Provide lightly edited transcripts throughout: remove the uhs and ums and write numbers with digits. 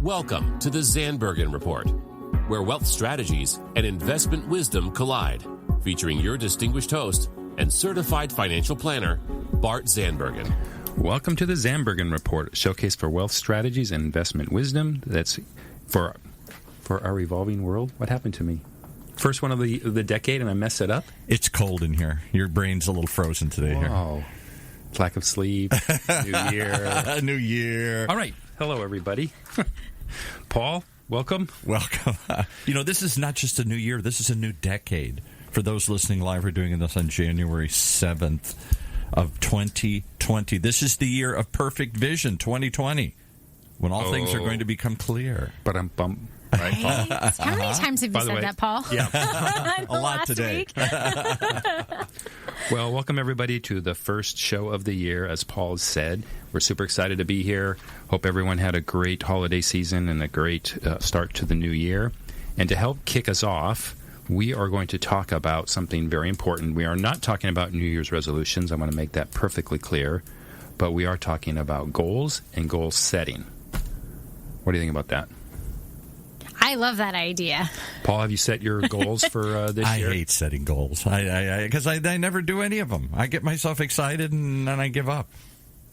Welcome to the Zandbergen Report, where wealth strategies and investment wisdom collide, featuring your distinguished host and certified financial planner, Bart Zandbergen. Welcome to the Zandbergen Report, a showcase for wealth strategies and investment wisdom. That's for our evolving world. What happened to me? First one of the decade, and I messed it up? It's cold in here. Your brain's a little frozen today. Whoa. Here. Lack of sleep. New year. New year. All right. Hello, everybody. Paul, welcome. Welcome. This is not just a new year. This is a new decade. For those listening live, we're doing this on January 7th of 2020. This is the year of perfect vision, 2020, when all things are going to become clear. But I'm bummed. Right? How many times have you said that, Paul? Yeah. A lot today. Well, welcome everybody to the first show of the year. As Paul said, we're super excited to be here. Hope everyone had a great holiday season and a great start to the new year. And to help kick us off, we are going to talk about something very important. We are not talking about New Year's resolutions. I want to make that perfectly clear. But we are talking about goals and goal setting. What do you think about that? I love that idea. Paul, have you set your goals for this year? I hate setting goals because I never do any of them. I get myself excited and then I give up.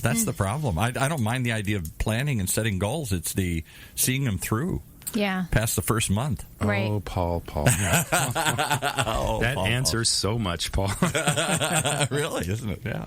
That's the problem. I don't mind the idea of planning and setting goals. It's the seeing them through. Yeah. Past the first month. Right. Oh, Paul. That answers so much, Paul. Really, isn't it? Yeah.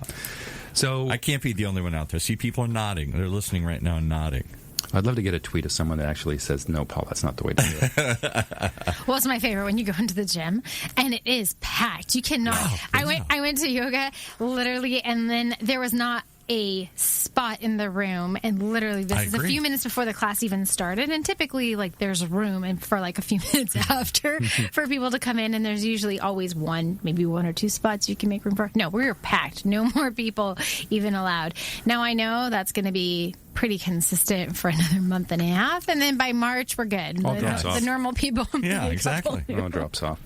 So I can't be the only one out there. See, people are nodding. They're listening right now and nodding. I'd love to get a tweet of someone that actually says, no, Paul, that's not the way to do it. Well, it's my favorite when you go into the gym, and it is packed. You cannot. I went to yoga, literally, and then there was not a spot in the room, and literally this is a few minutes before the class even started, and typically there's room and for a few minutes after for people to come in, and there's usually always maybe one or two spots you can make room for. No, we're packed. No more people even allowed. Now I know that's going to be pretty consistent for another month and a half, and then by March we're good. The normal people. Yeah, exactly. It all drops off.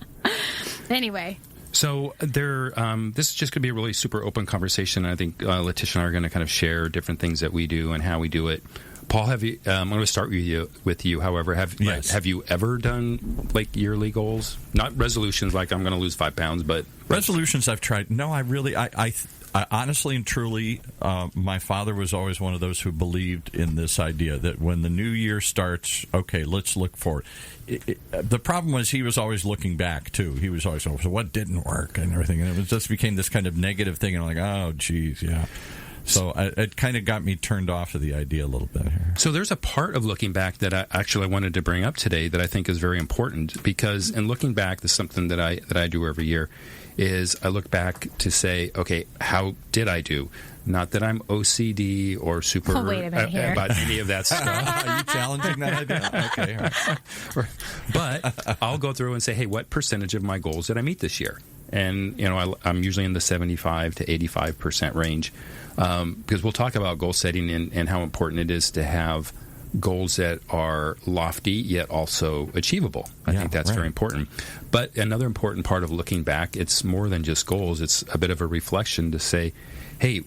Anyway. So this is just going to be a really super open conversation. I think Letitia and I are going to kind of share different things that we do and how we do it. Paul, have you? I'm going to start with you. However, have you ever done yearly goals? Not resolutions like I'm going to lose 5 pounds, but resolutions I've tried. No, I honestly and truly, my father was always one of those who believed in this idea that when the new year starts, okay, let's look forward. The problem was he was always looking back, too. He was always, so what didn't work and everything. And it just became this kind of negative thing. And I'm like, oh, geez, yeah. So it kind of got me turned off of the idea a little bit here. So there's a part of looking back that I wanted to bring up today that I think is very important because in looking back, this is something that I do every year, is I look back to say, okay, how did I do? Not that I'm OCD or super about any of that stuff. Are you challenging that idea? Okay. All right. But I'll go through and say, hey, what percentage of my goals did I meet this year? And, I'm usually in the 75 to 85% range because we'll talk about goal setting and how important it is to have goals that are lofty yet also achievable. I think that's very important. But another important part of looking back, it's more than just goals. It's a bit of a reflection to say, hey,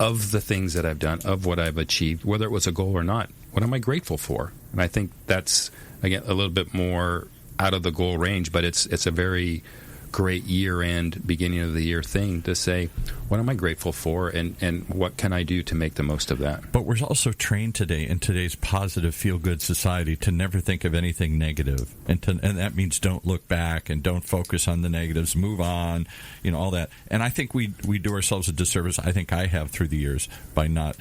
of the things that I've done, of what I've achieved, whether it was a goal or not, what am I grateful for? And I think that's, again, a little bit more out of the goal range, but it's a very great year-end, beginning of the year thing to say, what am I grateful for and what can I do to make the most of that? But we're also trained today in today's positive, feel-good society to never think of anything negative. And that means don't look back and don't focus on the negatives, move on, all that. And I think we do ourselves a disservice, I think I have through the years, by not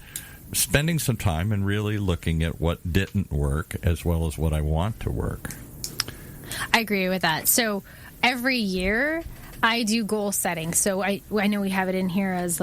spending some time and really looking at what didn't work as well as what I want to work. I agree with that. So every year, I do goal setting. So I know we have it in here as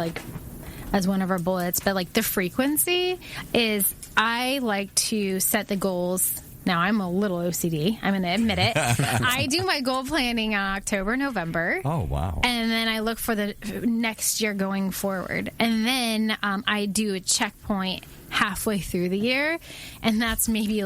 one of our bullets, but the frequency is I like to set the goals. Now, I'm a little OCD. I'm going to admit it. I do my goal planning in October, November. Oh, wow. And then I look for the next year going forward. And then I do a checkpoint halfway through the year, and that's maybe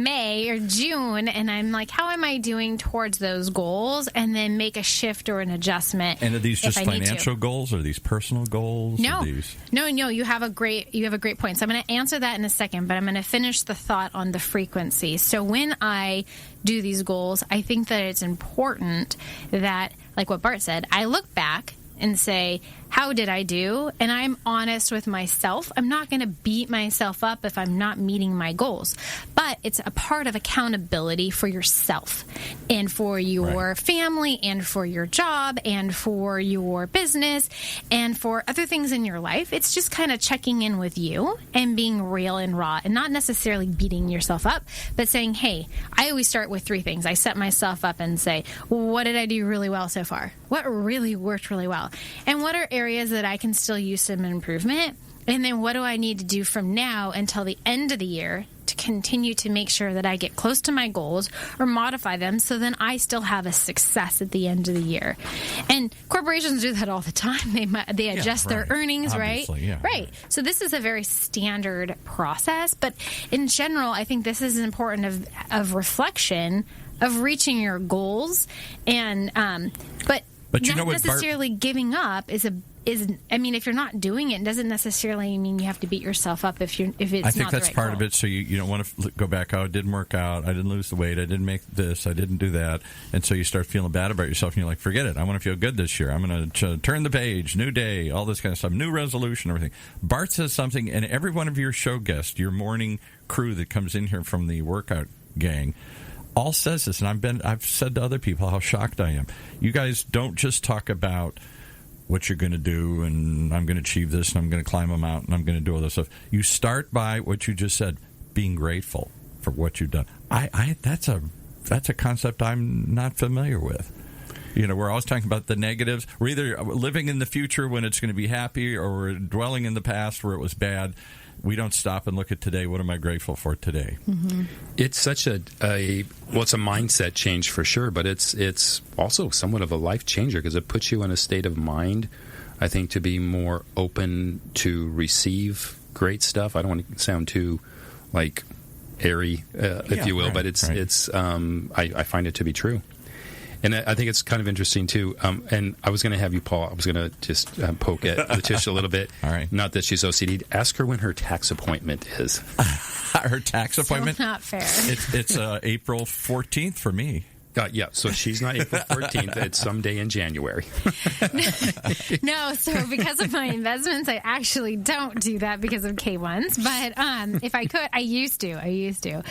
May or June, and I'm like, how am I doing towards those goals? And then make a shift or an adjustment. And are these just financial goals? Or are these personal goals? No. You have a great point. So I'm going to answer that in a second, but I'm going to finish the thought on the frequency. So when I do these goals, I think that it's important that, like what Bart said, I look back and say, how did I do? And I'm honest with myself. I'm not going to beat myself up if I'm not meeting my goals. But it's a part of accountability for yourself and for your family and for your job and for your business and for other things in your life. It's just kind of checking in with you and being real and raw and not necessarily beating yourself up, but saying, hey, I always start with 3 things. I set myself up and say, what did I do really well so far? What really worked really well? And what are areas that I can still use some improvement? And then what do I need to do from now until the end of the year to continue to make sure that I get close to my goals or modify them so then I still have a success at the end of the year? And corporations do that all the time. They adjust their earnings, obviously, right? Right. So this is a very standard process. But in general, I think this is important of reflection, of reaching your goals. And but you not know what, necessarily giving up is I mean, if you're not doing it doesn't necessarily mean you have to beat yourself up if it's not the right goal. I think that's part of it. So you don't want to go back, it didn't work out, I didn't lose the weight, I didn't make this, I didn't do that. And so you start feeling bad about yourself and you're like, forget it, I want to feel good this year. I'm going to turn the page, new day, all this kind of stuff, new resolution, everything. Bart says something, and every one of your show guests, your morning crew that comes in here from the workout gang, all says this, and I've said to other people how shocked I am. You guys don't just talk about what you're going to do, and I'm going to achieve this, and I'm going to climb a mountain, and I'm going to do all this stuff. You start by what you just said, being grateful for what you've done. That's a concept I'm not familiar with. You know, we're always talking about the negatives. We're either living in the future when it's going to be happy, or we're dwelling in the past where it was bad. We don't stop and look at today. What am I grateful for today? Mm-hmm. It's such it's a mindset change for sure, but it's also somewhat of a life changer because it puts you in a state of mind, I think, to be more open to receive great stuff. I don't want to sound too airy, if you will, but it's I find it to be true. And I think it's kind of interesting, too. And I was going to have you, Paul, I was going to just poke at Letitia a little bit. All right. Not that she's OCD. Ask her when her tax appointment is. Her tax appointment? Not fair. It's April 14th for me. Yeah, so she's not April 14th. It's someday in January. No, so because of my investments, I actually don't do that because of K1s. But if I could, I used to.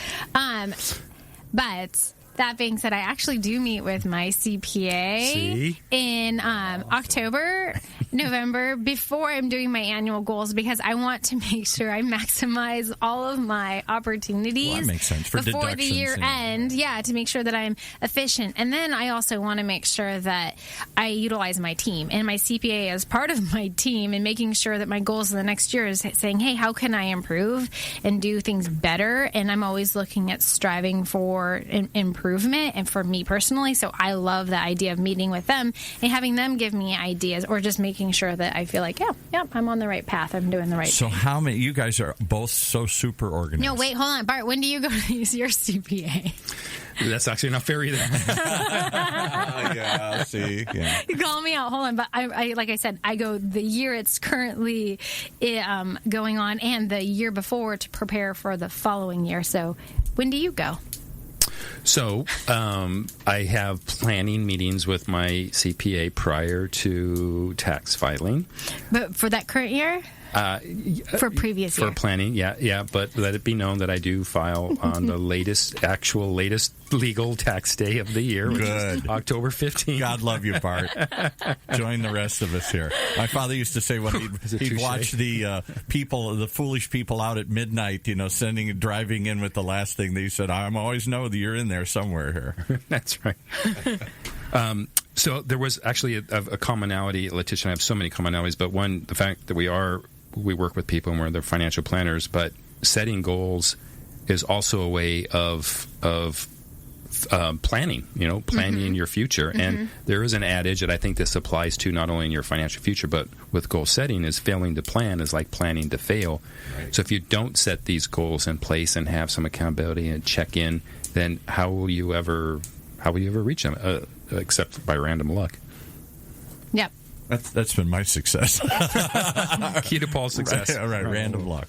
But that being said, I actually do meet with my CPA in October, November, before I'm doing my annual goals because I want to make sure I maximize all of my opportunities. Well, that makes sense. For before the year end. Yeah, to make sure that I'm efficient. And then I also want to make sure that I utilize my team. And my CPA is part of my team and making sure that my goals in the next year is saying, hey, how can I improve and do things better? And I'm always looking at striving for improvement. And for me personally, so I love the idea of meeting with them and having them give me ideas or just making sure that I feel like, yeah, I'm on the right path. I'm doing the right thing. So how many, you guys are both so super organized. No, wait, hold on. Bart, when do you go to use your CPA? That's actually not fair either. Yeah, see. Yeah. You call me out. Hold on. But I like I said, I go the year it's currently going on and the year before to prepare for the following year. So when do you go? So I have planning meetings with my CPA prior to tax filing. But for that current year? For previous year? For planning, yeah. But let it be known that I do file on the latest legal tax day of the year, which is October 15th. God love you, Bart. Join the rest of us here. My father used to say when he'd watch the foolish people out at midnight, driving in with the last thing, he said, I always know that you're in there somewhere here. That's right. So there was actually a commonality. Letitia and I have so many commonalities, but one, the fact that we work with people and we're their financial planners, but setting goals is also a way of planning, planning your future. And there is an adage that I think this applies to not only in your financial future, but with goal setting, is failing to plan is like planning to fail. Right. So if you don't set these goals in place and have some accountability and check in, then how will you ever reach them, except by random luck? Yep. That's been my success. Key to Paul's success. Right, random luck.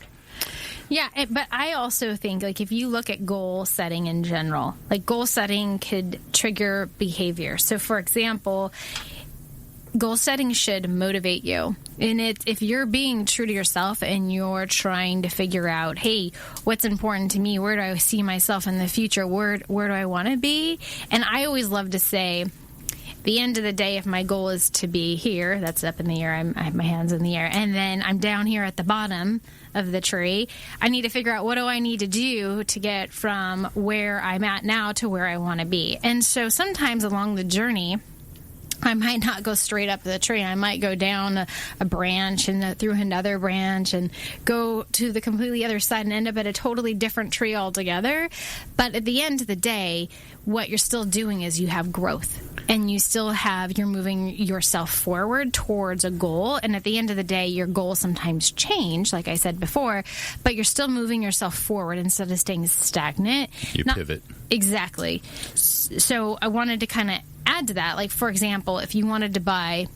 Yeah, but I also think, like, if you look at goal setting in general, like, goal setting could trigger behavior. So, for example, goal setting should motivate you. And if you're being true to yourself and you're trying to figure out, hey, what's important to me? Where do I see myself in the future? Where do I want to be? And I always love to say, the end of the day, if my goal is to be here, that's up in the air, I have my hands in the air, and then I'm down here at the bottom of the tree, I need to figure out what do I need to do to get from where I'm at now to where I want to be. And so sometimes along the journey, I might not go straight up the tree. I might go down a branch and through another branch and go to the completely other side and end up at a totally different tree altogether. But at the end of the day, what you're still doing is you have growth. And you're moving yourself forward towards a goal. And at the end of the day, your goals sometimes change, like I said before, but you're still moving yourself forward instead of staying stagnant. You pivot. Exactly. So I wanted to kind of add to that. Like, for example, if you wanted to buy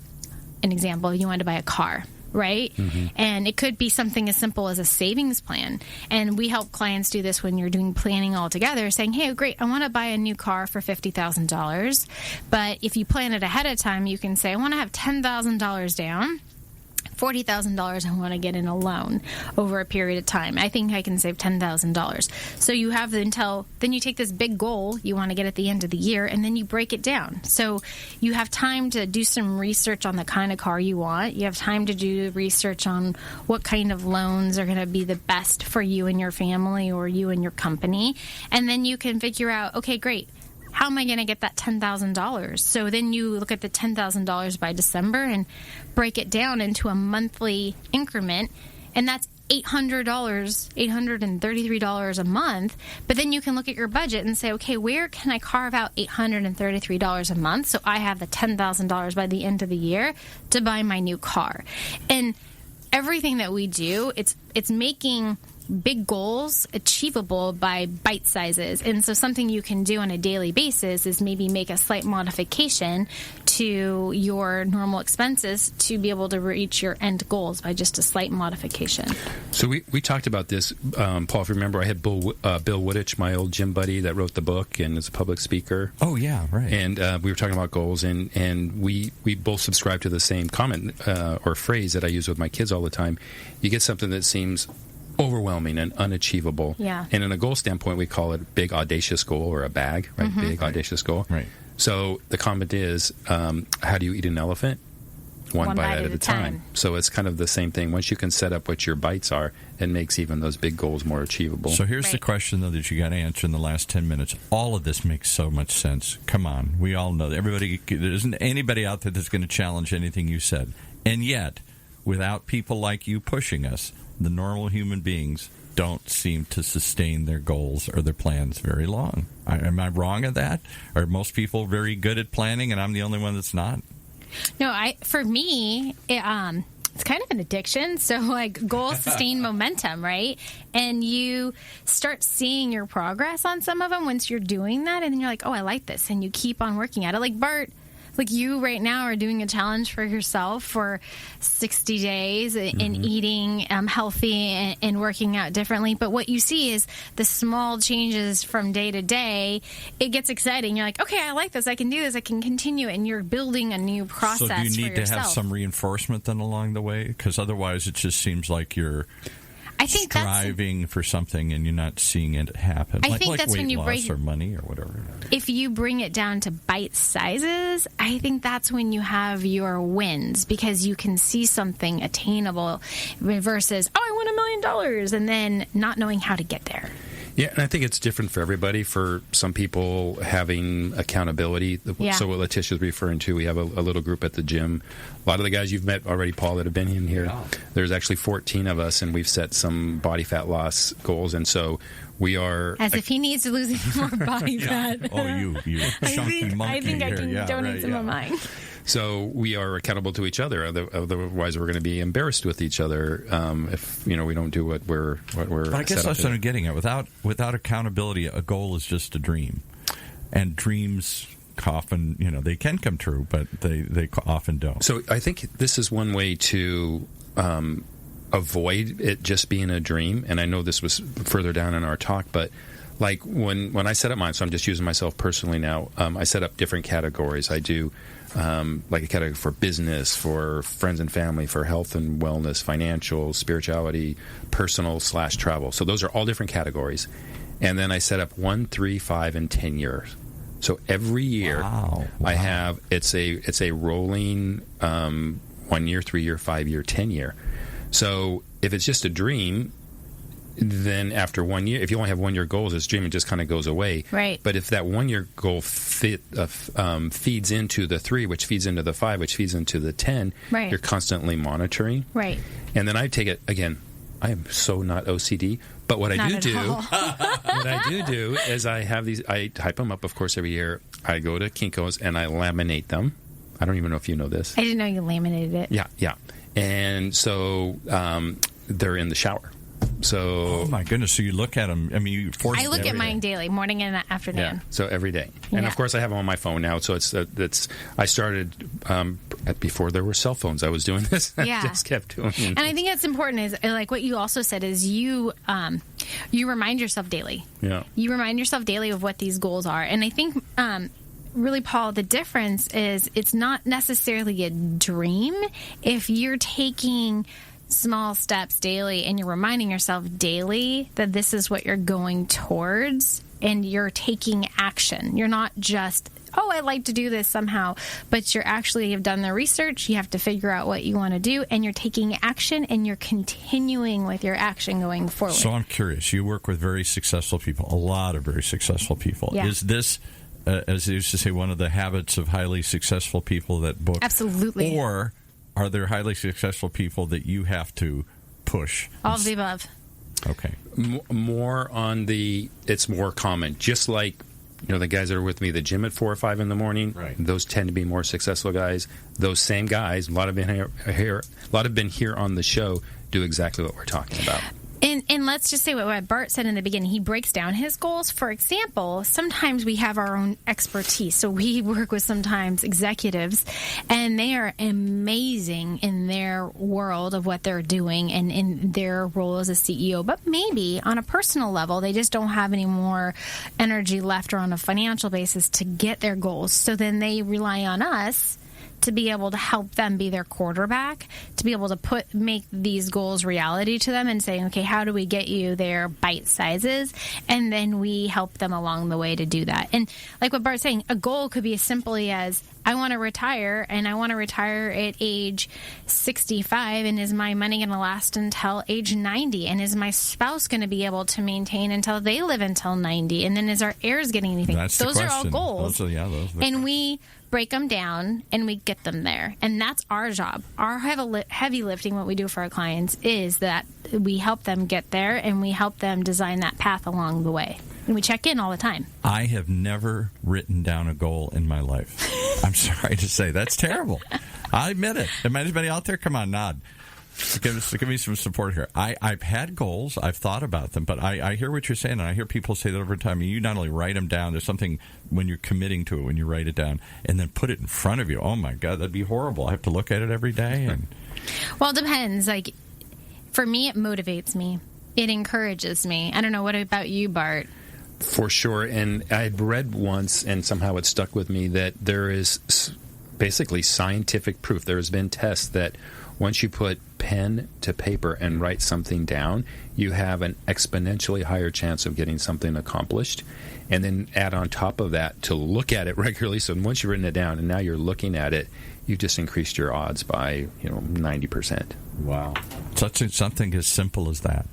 a car, right? Mm-hmm. And it could be something as simple as a savings plan. And we help clients do this when you're doing planning all together, saying, hey, great, I want to buy a new car for $50,000. But if you plan it ahead of time, you can say, I want to have $10,000 down. $40,000 I want to get in a loan over a period of time. I think I can save $10,000. So you have then you take this big goal you want to get at the end of the year, and then you break it down. So you have time to do some research on the kind of car you want. You have time to do research on what kind of loans are going to be the best for you and your family or you and your company. And then you can figure out, okay, great. How am I going to get that $10,000? So then you look at the $10,000 by December and break it down into a monthly increment, and that's $833 a month. But then you can look at your budget and say, okay, where can I carve out $833 a month so I have the $10,000 by the end of the year to buy my new car? And everything that we do, it's making big goals achievable by bite sizes. And so something you can do on a daily basis is maybe make a slight modification to your normal expenses to be able to reach your end goals by just a slight modification. So we talked about this, Paul, if you remember, I had Bill Wooditch, my old gym buddy that wrote the book and is a public speaker. Oh, yeah, right. And we were talking about goals, and we both subscribe to the same comment or phrase that I use with my kids all the time. You get something that seems overwhelming and unachievable. Yeah. And in a goal standpoint, we call it a big, audacious goal or a bag, right? Mm-hmm. Big, audacious goal. Right. So the comment is, how do you eat an elephant? One bite at a time. So it's kind of the same thing. Once you can set up what your bites are, it makes even those big goals more achievable. So here's the question, though, that you got to answer in the last 10 minutes. All of this makes so much sense. Come on. We all know that. There isn't anybody out there that's going to challenge anything you said. And yet, without people like you pushing us, the normal human beings don't seem to sustain their goals or their plans very long. Am I wrong at that? Are most people very good at planning and I'm the only one that's not? No, for me, it's kind of an addiction. So, like, goals sustain momentum, right? And you start seeing your progress on some of them once you're doing that, and then you're like, oh, I like this, and you keep on working at it. Like Bart, like you right now are doing a challenge for yourself for 60 days in eating healthy and working out differently. But what you see is the small changes from day to day. It gets exciting. You're like, okay, I like this. I can do this. I can continue. And you're building a new process for yourself. So do you need to have some reinforcement then along the way? Because otherwise it just seems like you're striving for something and you're not seeing it happen. I think that's weight when you loss or money or whatever. If you bring it down to bite sizes, I think that's when you have your wins, because you can see something attainable versus, oh, I want $1 million, and then not knowing how to get there. Yeah, and I think it's different for everybody. For some people, having accountability. So what Letitia's referring to, we have a little group at the gym. A lot of the guys you've met already, Paul, that have been in here, there's actually 14 of us, and we've set some body fat loss goals. And so we are... As if he needs to lose any more body fat. Oh, you chunky monkey. I think I can donate some of mine. So we are accountable to each other. Otherwise, we're going to be embarrassed with each other if we don't do what we're. But I guess that's what I'm getting at. Without accountability, a goal is just a dream, and dreams often they can come true, but they often don't. So I think this is one way to avoid it just being a dream. And I know this was further down in our talk, but. Like when I set up mine, so I'm just using myself personally now, I set up different categories. I do like a category for business, for friends and family, for health and wellness, financial, spirituality, personal/travel. So those are all different categories. And then I set up 1, 3, 5, and 10 years. So every year I have, it's a rolling 1 year, 3 year, 5 year, 10 year. So if it's just a dream, then after 1 year, if you only have 1 year goals, this dream, it just kind of goes away. Right. But if that 1 year goal feeds into the 3, which feeds into the 5, which feeds into the 10, you're constantly monitoring. Right. And then I take it, again, I am so not OCD, but what I do is I have these, I type them up, of course, every year. I go to Kinko's and I laminate them. I don't even know if you know this. I didn't know you laminated it. Yeah. And so they're in the shower. So, oh my goodness! So you look at them. I mean, you force. I look at mine daily, morning and afternoon. Yeah. So every day, and of course I have them on my phone now. So it's I started before there were cell phones. I was doing this. Yeah. I just kept doing it. And I think that's important. Is like what you also said is you remind yourself daily. Yeah. You remind yourself daily of what these goals are, and I think. Really, Paul, the difference is it's not necessarily a dream if you're taking small steps daily and you're reminding yourself daily that this is what you're going towards and you're taking action. You're not just, I'd like to do this somehow, but you're actually have done the research. You have to figure out what you want to do, and you're taking action and you're continuing with your action going forward. So I'm curious. You work with very successful people, a lot of very successful people. Yeah. Is this... as they used to say, one of the habits of highly successful people that book? Absolutely. Or are there highly successful people that you have to push? All of the above. Okay. More on it's more common. Just like, the guys that are with me at the gym at 4 or 5 in the morning, right. Those tend to be more successful guys. Those same guys, a lot have been here on the show, do exactly what we're talking about. And let's just say what Bart said in the beginning. He breaks down his goals. For example, sometimes we have our own expertise. So we work with sometimes executives, and they are amazing in their world of what they're doing and in their role as a CEO. But maybe on a personal level, they just don't have any more energy left or on a financial basis to get their goals. So then they rely on us to be able to help them be their quarterback, to be able to make these goals reality to them and saying, okay, how do we get you their bite sizes? And then we help them along the way to do that. And like what Bart's saying, a goal could be as simply as, I want to retire, and I want to retire at age 65, and is my money going to last until age 90? And is my spouse going to be able to maintain until they live until 90? And then is our heirs getting anything? Those are all goals. And we break them down and we get them there. And that's our job. Our heavy lifting, what we do for our clients, is that we help them get there and we help them design that path along the way. And we check in all the time. I have never written down a goal in my life. I'm sorry to say. That's terrible. I admit it. Am anybody out there? Come on, nod. Give me some support here. I've had goals. I've thought about them. But I hear what you're saying, and I hear people say that over time. You not only write them down, there's something when you're committing to it, when you write it down, and then put it in front of you. Oh, my God, that'd be horrible. I have to look at it every day. Well, it depends. Like, for me, it motivates me. It encourages me. I don't know. What about you, Bart? For sure. And I'd read once, and somehow it stuck with me, that there is basically scientific proof. There has been tests that once you put pen to paper and write something down, you have an exponentially higher chance of getting something accomplished. And then add on top of that to look at it regularly. So once you've written it down and now you're looking at it, you've just increased your odds by 90%. Wow. Something as simple as that.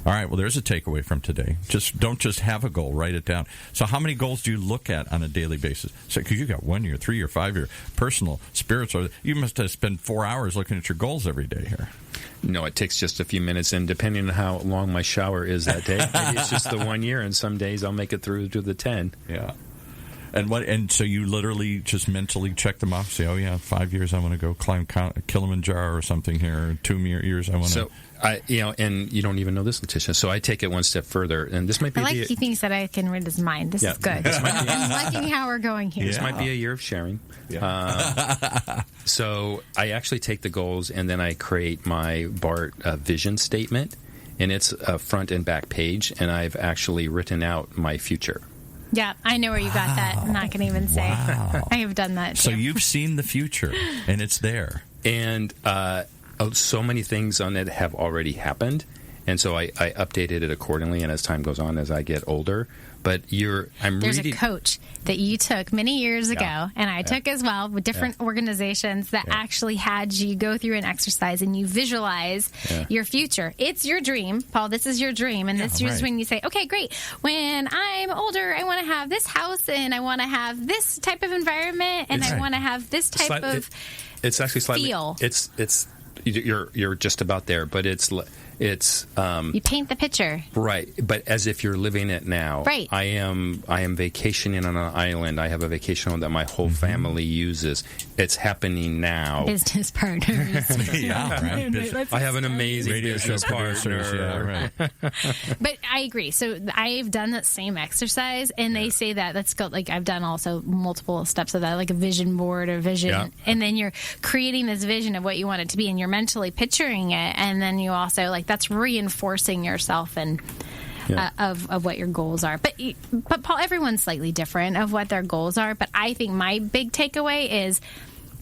All right, well, there's a takeaway from today. Don't just have a goal, write it down. So how many goals do you look at on a daily basis? Because you got 1 year, 3 year, 5 year, personal, spiritual. You must have spent 4 hours looking at your goals every day here. No, it takes just a few minutes, and depending on how long my shower is that day, maybe it's just the 1 year, and some days I'll make it through to the 10. Yeah. And so you literally just mentally check them off, say, oh yeah, 5 years I want to go climb Kilimanjaro or something here, 2 years I want to. So and you don't even know this, Letitia. So I take it one step further, and this might be. He thinks that I can read his mind. This is good. I'm liking how we're going here. This might be a year of sharing. Yeah. So I actually take the goals, and then I create my Bart vision statement, and it's a front and back page, and I've actually written out my future. Yeah, I know where you got that. I'm not going to even say. Wow. I have done that, too. So you've seen the future, and it's there. And so many things on it have already happened, and so I updated it accordingly, and as time goes on, as I get older. But there's a coach that you took many years ago, and I took as well, with different organizations that actually had you go through an exercise and you visualize your future. It's your dream, Paul. This is your dream, and this is when you say, okay, great. When I'm older, I want to have this house, and I want to have this type of environment, and I want to have this type of it's actually slightly feel. It's you're just about there, but it's you paint the picture, right? But as if you're living it now, right? I am vacationing on an island. I have a vacation home that my whole family uses. It's happening now. Business partners, I have an amazing radio business show partner. Yeah, right. But I agree. So I've done that same exercise, and they say that let's go. Like I've done also multiple steps of that, like a vision board or vision, and then you're creating this vision of what you want it to be, and you're mentally picturing it, and then you also that's reinforcing yourself and of what your goals are. But Paul, everyone's slightly different of what their goals are. But I think my big takeaway is,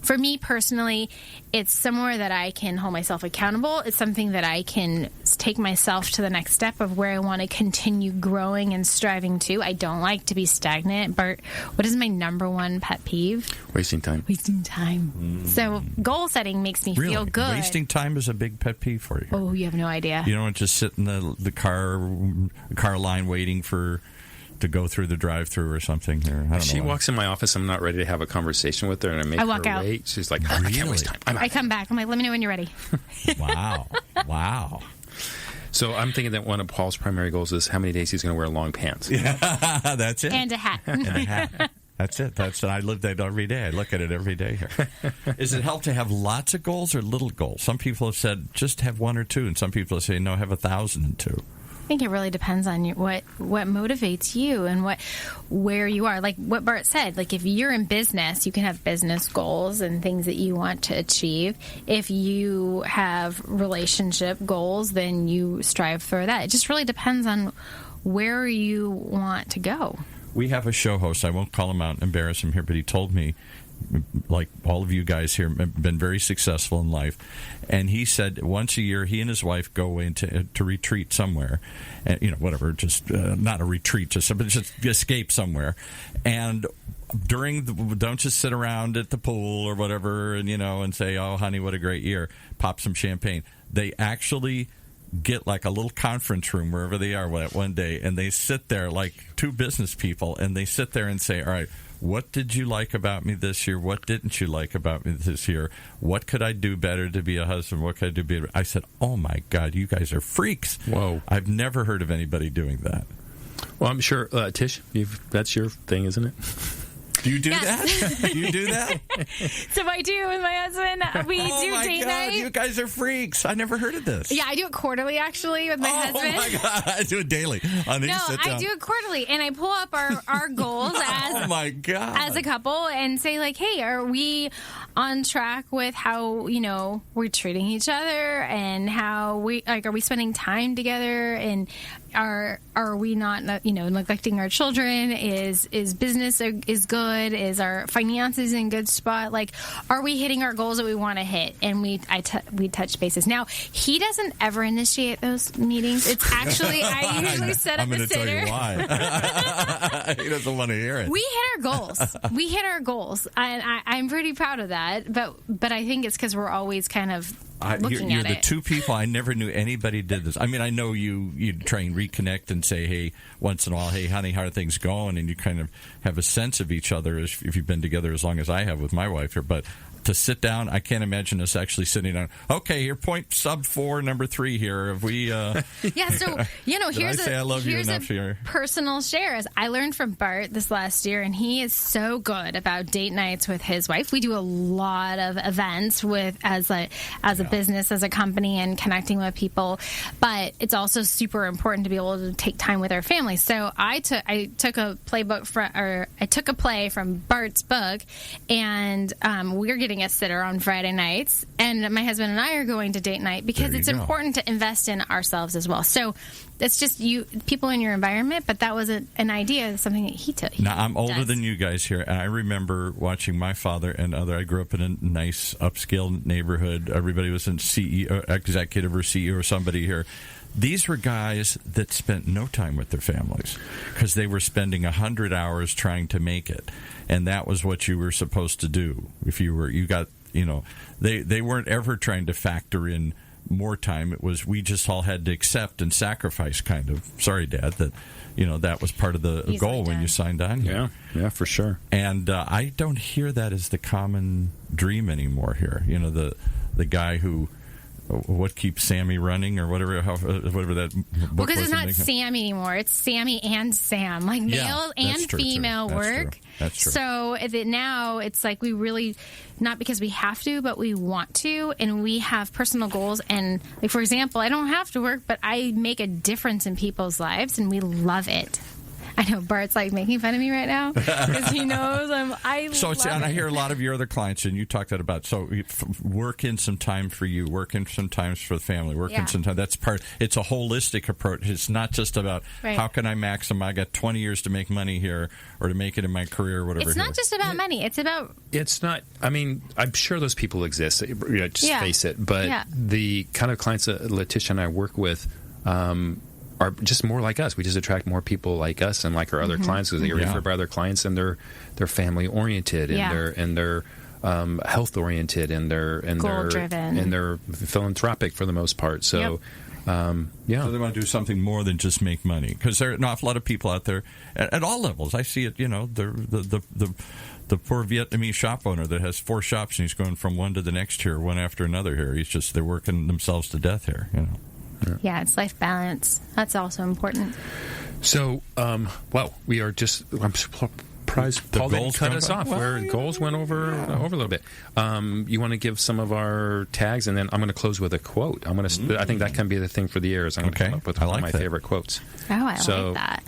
for me personally, it's somewhere that I can hold myself accountable. It's something that I can take myself to the next step of where I want to continue growing and striving to. I don't like to be stagnant. Bart, what is my number one pet peeve? Wasting time. Wasting time. So goal setting makes me feel good. Wasting time is a big pet peeve for you. Oh, you have no idea. You don't just sit in the car line waiting to go through the drive-through or something here. If she walks in my office, I'm not ready to have a conversation with her, and I walk her out. wait. She's like, I can't waste time. I come back. I'm like, let me know when you're ready. Wow. So I'm thinking that one of Paul's primary goals is how many days he's going to wear long pants. Yeah, that's it. And a hat. That's it. I live that every day. I look at it every day here. Is it help to have lots of goals or little goals? Some people have said just have one or two, and some people say no, have 1,002. I think it really depends on what motivates you and where you are. Like what Bart said, like if you're in business, you can have business goals and things that you want to achieve. If you have relationship goals, then you strive for that. It just really depends on where you want to go. We have a show host. I won't call him out and embarrass him here, but he told me, like all of you guys here, have been very successful in life. And he said once a year, he and his wife go into to retreat somewhere, and whatever, just not a retreat, just escape somewhere. And don't just sit around at the pool or whatever, and say, "Oh, honey, what a great year!" Pop some champagne. They actually get like a little conference room wherever they are one day, and they sit there like two business people, and they sit there and say, "All right, what did you like about me this year? What didn't you like about me this year? What could I do better to be a husband? What could I do better?" I said, "Oh my God, you guys are freaks." Whoa. I've never heard of anybody doing that. Well, I'm sure, Tish, that's your thing, isn't it? Do you do that? Do you do that? So I do with my husband. We do date night. You guys are freaks. I never heard of this. Yeah, I do it quarterly, actually, with my husband. Oh, my God. I do it daily. I do it quarterly, and I pull up our goals as, oh my God, as a couple and say, like, hey, are we on track with how, we're treating each other and how are we spending time together? And are we not neglecting our children? Is business is good? Is our finances in good spot? Like, are we hitting our goals that we want to hit? And we touch bases. Now, he doesn't ever initiate those meetings. It's actually I usually set up I'm going a to tell sitter. you why. He doesn't want to hear it. We hit our goals. I'm pretty proud of that. But I think it's because we're always kind of looking you're at the it. two people I never knew anybody did this. I mean, I know you try and reconnect and say, hey, once in a while, hey, honey, how are things going? And you kind of have a sense of each other if you've been together as long as I have with my wife here. But to sit down, I can't imagine us actually sitting down. Okay, here, point sub 4, number 3 here. Have we? Yeah, so here's a personal share. As I learned from Bart this last year, and he is so good about date nights with his wife. We do a lot of events as a business, as a company, and connecting with people. But it's also super important to be able to take time with our family. So I took a play from Bart's book, and we're getting a sitter on Friday nights, and my husband and I are going to date night because it's important to invest in ourselves as well. So it's just people in your environment, but that was an idea, something that he took. Now, I'm older than you guys here, and I remember watching my father and I grew up in a nice upscale neighborhood. Everybody was in CEO, executive or CEO or somebody here. These were guys that spent no time with their families because they were spending 100 hours trying to make it, and that was what you were supposed to do. If they weren't ever trying to factor in more time. It was we just all had to accept and sacrifice, kind of. Sorry, Dad, that was part of the goal when you signed on here. Yeah, for sure. And I don't hear that as the common dream anymore here. The guy who. What keeps Sammy running, or whatever that book was. Because it's not Sammy anymore; it's Sammy and Sam, like male and female work. That's true. So now it's like we really, not because we have to, but we want to, and we have personal goals. And like, for example, I don't have to work, but I make a difference in people's lives, and we love it. I know Bart's like making fun of me right now because he knows I hear a lot of your other clients, and you talked that about. So work in some time for you, work in some time for the family, work in some time. That's part. It's a holistic approach. It's not just about how can I maximize. I got 20 years to make money here, or to make it in my career, or whatever. It's not just about money. It's about. It's not. I mean, I'm sure those people exist. Just face it. But the kind of clients that Letitia and I work with. Are just more like us. We just attract more people like us and like our other clients because they're referred by other clients, and they're family oriented and they're health oriented and they're goal driven and they're philanthropic for the most part. So. So they want to do something more than just make money, because there are an awful lot of people out there at all levels. I see it. The poor Vietnamese shop owner that has 4 shops and he's going from one to the next here, one after another here. They're working themselves to death here. Yeah, it's life balance. That's also important. So, we are just. I'm surprised Paul didn't cut us off. Where goals went over a little bit. You want to give some of our tags, and then I'm going to close with a quote. I think that can be the thing for the year. I'm going to come up with one of my favorite quotes. Oh, I like that.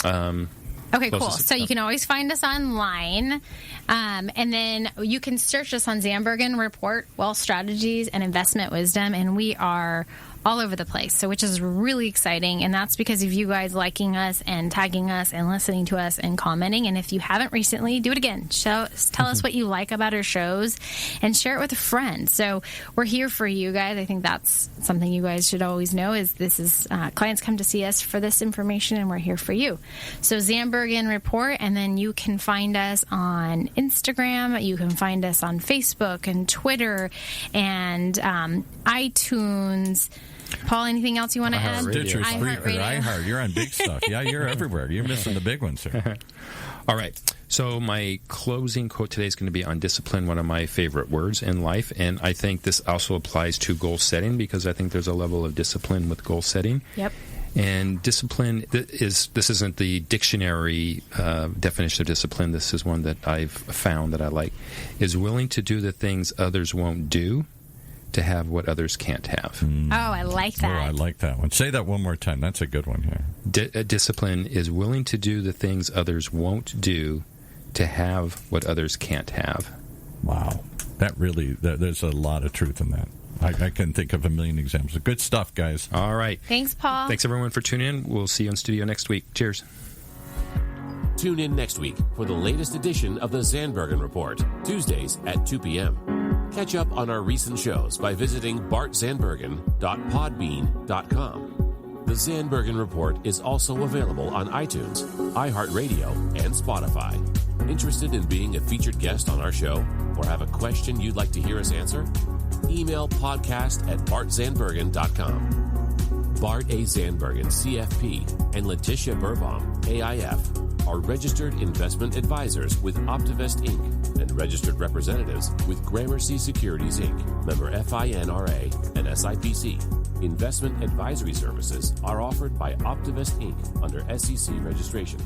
Okay, cool. So you can always find us online, and then you can search us on Zandbergen Report, Wealth Strategies, and Investment Wisdom, and we are all over the place, so which is really exciting, and that's because of you guys liking us and tagging us and listening to us and commenting. And if you haven't recently, do it again. Tell us what you like about our shows and share it with a friend. So we're here for you guys. I think that's something you guys should always know is this is clients come to see us for this information, and we're here for you. So Zandbergen Report, and then you can find us on Instagram, you can find us on Facebook and Twitter and iTunes. Paul, anything else you want to add? Stitcher, Spreaker, iHeart. You're on big stuff. Yeah, you're everywhere. You're missing the big ones here. All right. So my closing quote today is going to be on discipline, one of my favorite words in life. And I think this also applies to goal setting, because I think there's a level of discipline with goal setting. Yep. And discipline this isn't the dictionary definition of discipline. This is one that I've found that I like, is willing to do the things others won't do to have what others can't have. Oh, I like that. Oh, I like that one. Say that one more time. That's a good one here. Discipline is willing to do the things others won't do to have what others can't have. Wow. That really, there's a lot of truth in that. I can think of a million examples. Good stuff, guys. All right. Thanks, Paul. Thanks, everyone, for tuning in. We'll see you in studio next week. Cheers. Tune in next week for the latest edition of the Zandbergen Report, Tuesdays at 2 p.m. Catch up on our recent shows by visiting bartzandbergen.podbean.com. The Zandbergen Report is also available on iTunes, iHeartRadio, and Spotify. Interested in being a featured guest on our show or have a question you'd like to hear us answer? Email podcast@bartzandbergen.com. Bart A. Zandbergen, CFP, and Letitia Berbaum, AIF, are registered investment advisors with Optivest Inc. and registered representatives with Gramercy Securities Inc., member FINRA and SIPC. Investment advisory services are offered by Optivest Inc. under SEC registration.